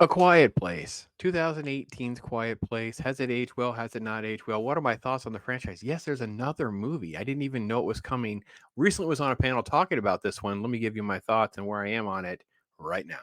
A Quiet Place. 2018's Quiet Place. Has it aged well? Has it not aged well? What are my thoughts on the franchise? Yes, there's another movie. I didn't even know it was coming. Recently was on a panel talking about this one. Let me give you my thoughts and where I am on it right now.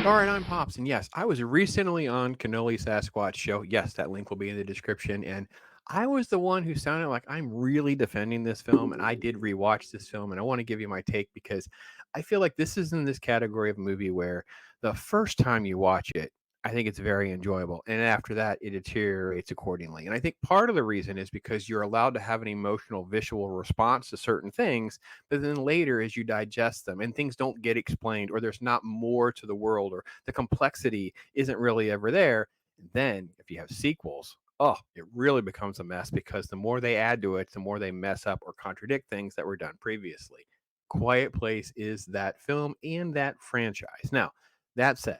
All right, I'm Pops, and yes, I was recently on Cannoli Sasquatch show. Yes, that link will be in the description. And I was the one who sounded like I'm really defending this film, and I did rewatch this film, and I want to give you my take because I feel like this is in this category of movie where the first time you watch it, I think it's very enjoyable, and after that, it deteriorates accordingly. And I think part of the reason is because you're allowed to have an emotional, visual response to certain things, but then later, as you digest them and things don't get explained, or there's not more to the world, or the complexity isn't really ever there, then if you have sequels, oh, it really becomes a mess because the more they add to it, the more they mess up or contradict things that were done previously. Quiet Place is that film and that franchise. Now, that said,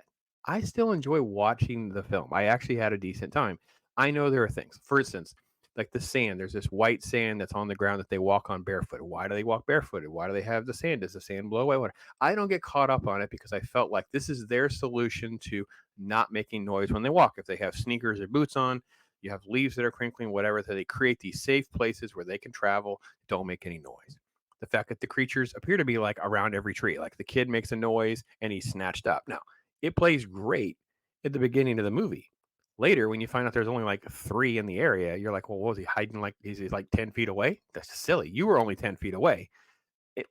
I still enjoy watching the film. I actually had a decent time. I know there are things. For instance, like the sand. There's this white sand that's on the ground that they walk on barefoot. Why do they walk barefooted? Why do they have the sand? Does the sand blow away? What? I don't get caught up on it because I felt like this is their solution to not making noise when they walk. If they have sneakers or boots on, you have leaves that are crinkling, whatever. So they create these safe places where they can travel, don't make any noise. The fact that the creatures appear to be like around every tree, like the kid makes a noise and he's snatched up. Now, it plays great at the beginning of the movie. Later, when you find out there's only like three in the area, you're like, well, what was he hiding? Like, is he like 10 feet away? That's silly. You were only 10 feet away.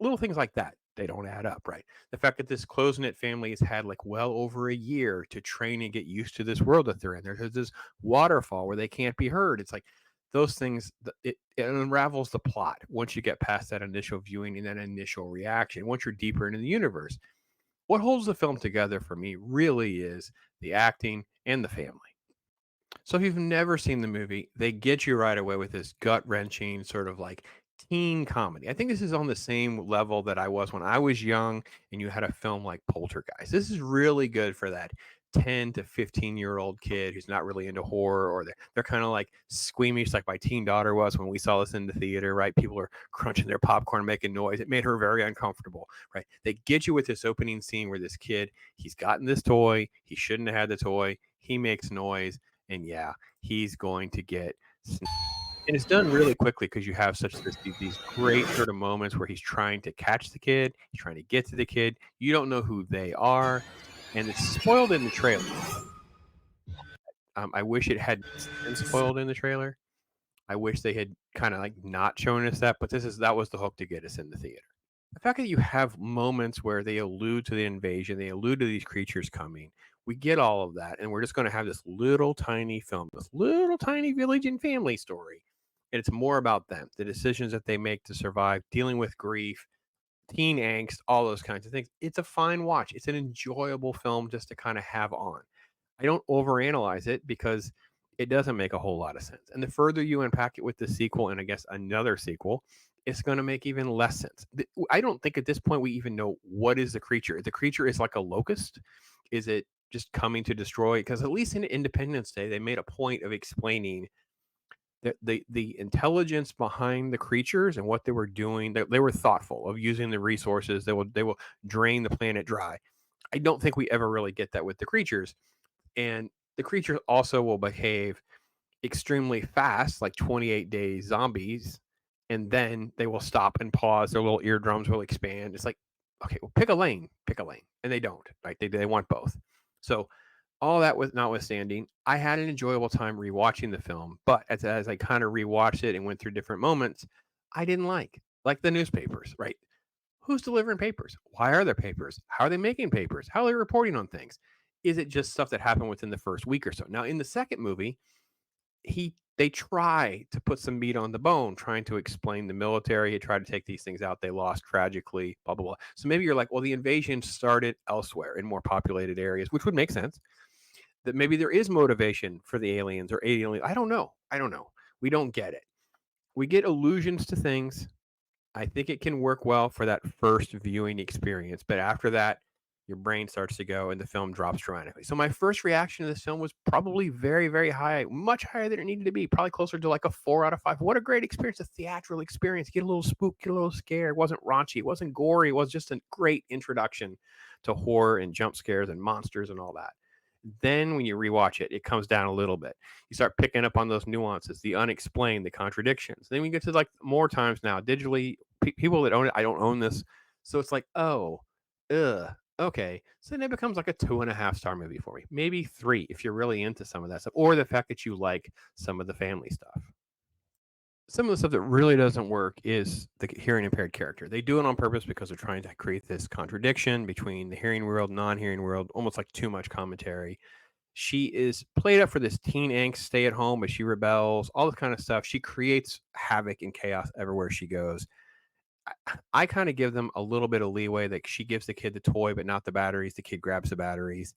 Little things like that, they don't add up, right? The fact that this close knit family has had like well over a year to train and get used to this world that they're in. There's this waterfall where they can't be heard. It's like those things, it unravels the plot once you get past that initial viewing and that initial reaction. Once you're deeper into the universe, what holds the film together for me really is the acting and the family. So if you've never seen the movie, they get you right away with this gut wrenching sort of like teen comedy. I think this is on the same level that I was when I was young and you had a film like Poltergeist. This is really good for that 10 to 15-year-old kid who's not really into horror, or they're kind of like squeamish like my teen daughter was when we saw this in the theater, right? People are crunching their popcorn, making noise. It made her very uncomfortable, right? They get you with this opening scene where this kid, he's gotten this toy, he shouldn't have had the toy, he makes noise, and yeah, he's going to get and it's done really quickly because you have such these great sort of moments where he's trying to catch the kid, he's trying to get to the kid. You don't know who they are, and it's spoiled in the trailer. I wish it had been spoiled in the trailer. I wish they had kind of like not shown us that, but that was the hook to get us in the theater. The fact that you have moments where they allude to the invasion, they allude to these creatures coming, we get all of that, and we're just going to have this little tiny film, this little tiny village and family story. And it's more about them, the decisions that they make to survive, dealing with grief, teen angst, all those kinds of things. It's a fine watch. It's an enjoyable film just to kind of have on. I don't overanalyze it because it doesn't make a whole lot of sense. And the further you unpack it with the sequel and I guess another sequel, it's going to make even less sense. I don't think at this point we even know what is the creature. The creature is like a locust. Is it just coming to destroy? Because at least in Independence Day, they made a point of explaining that the intelligence behind the creatures and what they were doing. They were thoughtful of using the resources. They will drain the planet dry. I don't think we ever really get that with the creatures, and the creatures also will behave extremely fast, like 28 day zombies, and then they will stop and pause. Their little eardrums will expand. It's like, okay, well, pick a lane, and they don't. Right? They want both. So all that was notwithstanding, I had an enjoyable time rewatching the film. But as I kind of rewatched it and went through different moments, I didn't like the newspapers. Right? Who's delivering papers? Why are there papers? How are they making papers? How are they reporting on things? Is it just stuff that happened within the first week or so? Now, in the second movie, they try to put some meat on the bone, trying to explain the military had tried to take these things out. They lost tragically, blah, blah, blah. So maybe you're like, well, the invasion started elsewhere in more populated areas, which would make sense. that maybe there is motivation for the aliens or alien. I don't know. I don't know. We don't get it. We get allusions to things. I think it can work well for that first viewing experience, but after that, your brain starts to go and the film drops dramatically. So my first reaction to this film was probably very, very high, much higher than it needed to be, probably closer to like a 4 out of 5. What a great experience, a theatrical experience. Get a little spooked, get a little scared. It wasn't raunchy, it wasn't gory. It was just a great introduction to horror and jump scares and monsters and all that. Then when you rewatch it, it comes down a little bit. You start picking up on those nuances, the unexplained, the contradictions. Then we get to like more times now digitally. People that own it, I don't own this, so it's like, oh, okay. So then it becomes like a 2.5 star movie for me, maybe 3 if you're really into some of that stuff, or the fact that you like some of the family stuff. Some of the stuff that really doesn't work is the hearing impaired character. They do it on purpose because they're trying to create this contradiction between the hearing world, non-hearing world, almost like too much commentary. She is played up for this teen angst, stay at home, but she rebels, all this kind of stuff. She creates havoc and chaos everywhere she goes. I kind of give them a little bit of leeway that she gives the kid the toy, but not the batteries. The kid grabs the batteries.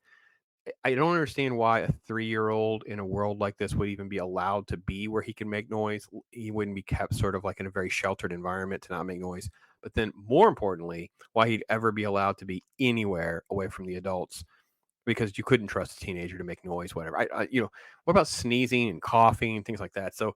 I don't understand why a 3-year-old in a world like this would even be allowed to be where he can make noise. He wouldn't be kept sort of like in a very sheltered environment to not make noise. But then, more importantly, why he'd ever be allowed to be anywhere away from the adults because you couldn't trust a teenager to make noise, whatever. What about sneezing and coughing and things like that? So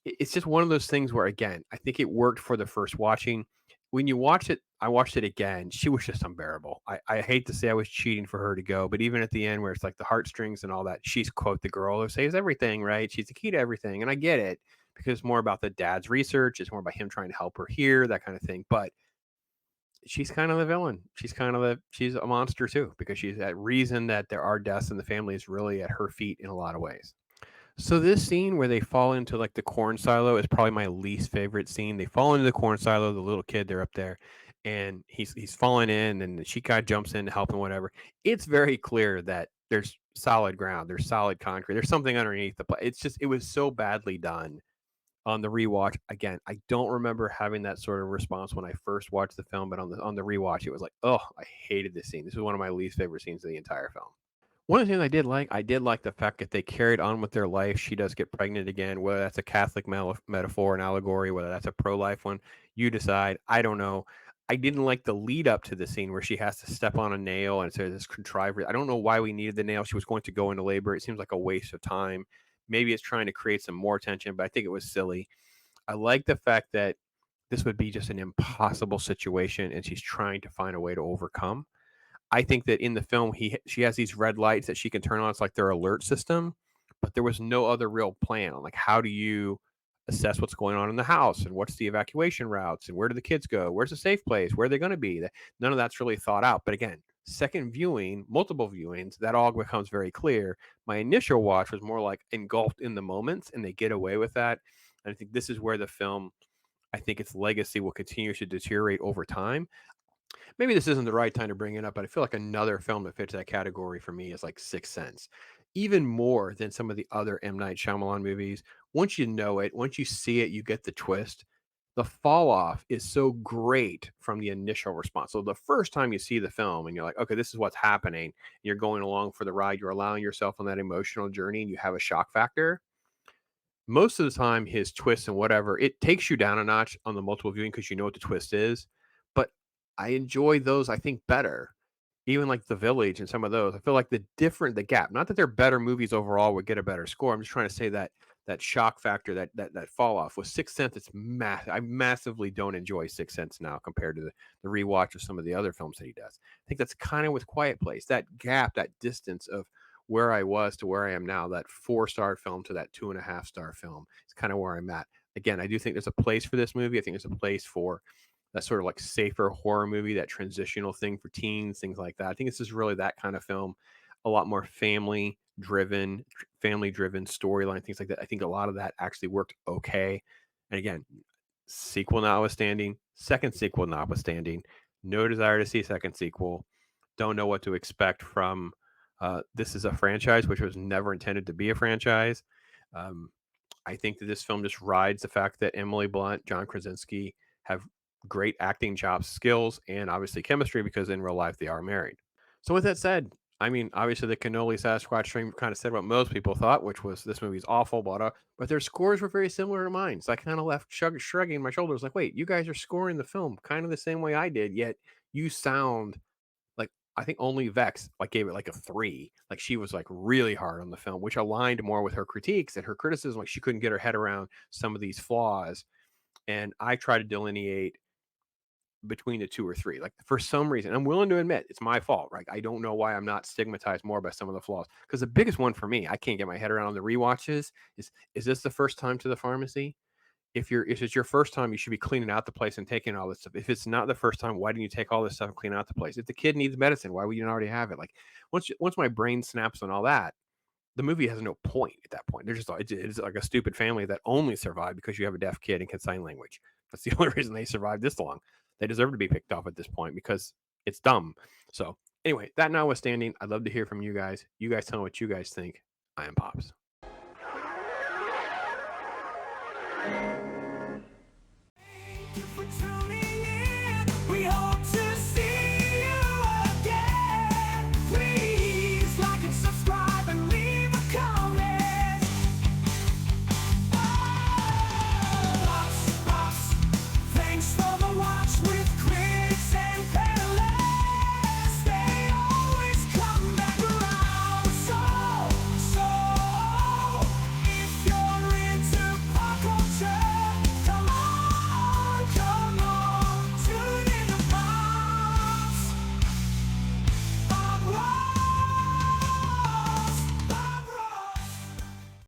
it's just one of those things where, again, I think it worked for the first watching. When you watch it, I watched it again. She was just unbearable. I hate to say I was cheating for her to go, but even at the end where it's like the heartstrings and all that, she's quote the girl who saves everything, right? She's the key to everything, and I get it because it's more about the dad's research. It's more about him trying to help her here, that kind of thing. But she's kind of the villain. She's a monster too because she's that reason that there are deaths in the family is really at her feet in a lot of ways. So this scene where they fall into like the corn silo is probably my least favorite scene. They fall into the corn silo, the little kid, they're up there, and he's falling in, and she kind of jumps in to help him, whatever. It's very clear that there's solid ground, there's solid concrete, there's something underneath the It's just it was so badly done on the rewatch. Again, I don't remember having that sort of response when I first watched the film, but on the rewatch, it was like, oh, I hated this scene. This is one of my least favorite scenes of the entire film. One of the things I did like the fact that they carried on with their life. She does get pregnant again, whether that's a Catholic metaphor and allegory, whether that's a pro-life one, you decide. I don't know. I didn't like the lead up to the scene where she has to step on a nail and it's this contrived. I don't know why we needed the nail. She was going to go into labor. It seems like a waste of time. Maybe it's trying to create some more tension, but I think it was silly. I like the fact that this would be just an impossible situation and she's trying to find a way to overcome. I think that in the film, she has these red lights that she can turn on. It's like their alert system, but there was no other real plan on like how do you assess what's going on in the house and what's the evacuation routes and where do the kids go? Where's a safe place? Where are they going to be? None of that's really thought out. But again, second viewing, multiple viewings, that all becomes very clear. My initial watch was more like engulfed in the moments, and they get away with that. And I think this is where the film, I think its legacy will continue to deteriorate over time. Maybe this isn't the right time to bring it up, but I feel like another film that fits that category for me is like Sixth Sense, even more than some of the other M. Night Shyamalan movies. Once you know it, once you see it, you get the twist. The fall off is so great from the initial response. So the first time you see the film and you're like, okay, this is what's happening, you're going along for the ride, you're allowing yourself on that emotional journey, and you have a shock factor. Most of the time, his twists and whatever, it takes you down a notch on the multiple viewing because you know what the twist is. But I enjoy those, I think, better. Even like The Village and some of those. I feel like the gap, not that they're better movies overall would get a better score. I'm just trying to say that that shock factor, that fall off with Sixth Sense, it's massive. I massively don't enjoy Sixth Sense now compared to the rewatch of some of the other films that he does. I think that's kind of with Quiet Place, that gap, that distance of where I was to where I am now, that 4 star film to that 2.5 star film. It's kind of where I'm at. Again, I do think there's a place for this movie. I think there's a place for that sort of like safer horror movie, that transitional thing for teens, things like that. I think this is really that kind of film, a lot more family driven storyline, things like that. I think a lot of that actually worked okay. And again, sequel notwithstanding, second sequel notwithstanding, no desire to see a second sequel. Don't know what to expect from this is a franchise which was never intended to be a franchise. Um, I think that this film just rides the fact that Emily Blunt, John Krasinski have great acting chops, skills, and obviously chemistry because in real life they are married. So with that said, I mean, obviously the cannoli Sasquatch thing kind of said what most people thought, which was this movie's awful, but their scores were very similar to mine. So I kind of left shrugging my shoulders, like, wait, you guys are scoring the film kind of the same way I did, yet you sound like I think only Vex like gave it like a 3. Like she was like really hard on the film, which aligned more with her critiques and her criticism. Like she couldn't get her head around some of these flaws. And I try to delineate between the 2 or 3. Like for some reason, I'm willing to admit it's my fault, right? I don't know why I'm not stigmatized more by some of the flaws. Because the biggest one for me, I can't get my head around on the rewatches is this the first time to the pharmacy? If it's your first time, you should be cleaning out the place and taking all this stuff. If it's not the first time, why didn't you take all this stuff and clean out the place? If the kid needs medicine, why would you not already have it? Like once my brain snaps on all that, the movie has no point at that point. They're just it's like a stupid family that only survived because you have a deaf kid and can sign language. That's the only reason they survived this long. They deserve to be picked off at this point because it's dumb. So anyway, that notwithstanding, I'd love to hear from you guys. You guys tell me what you guys think. I am Pops. For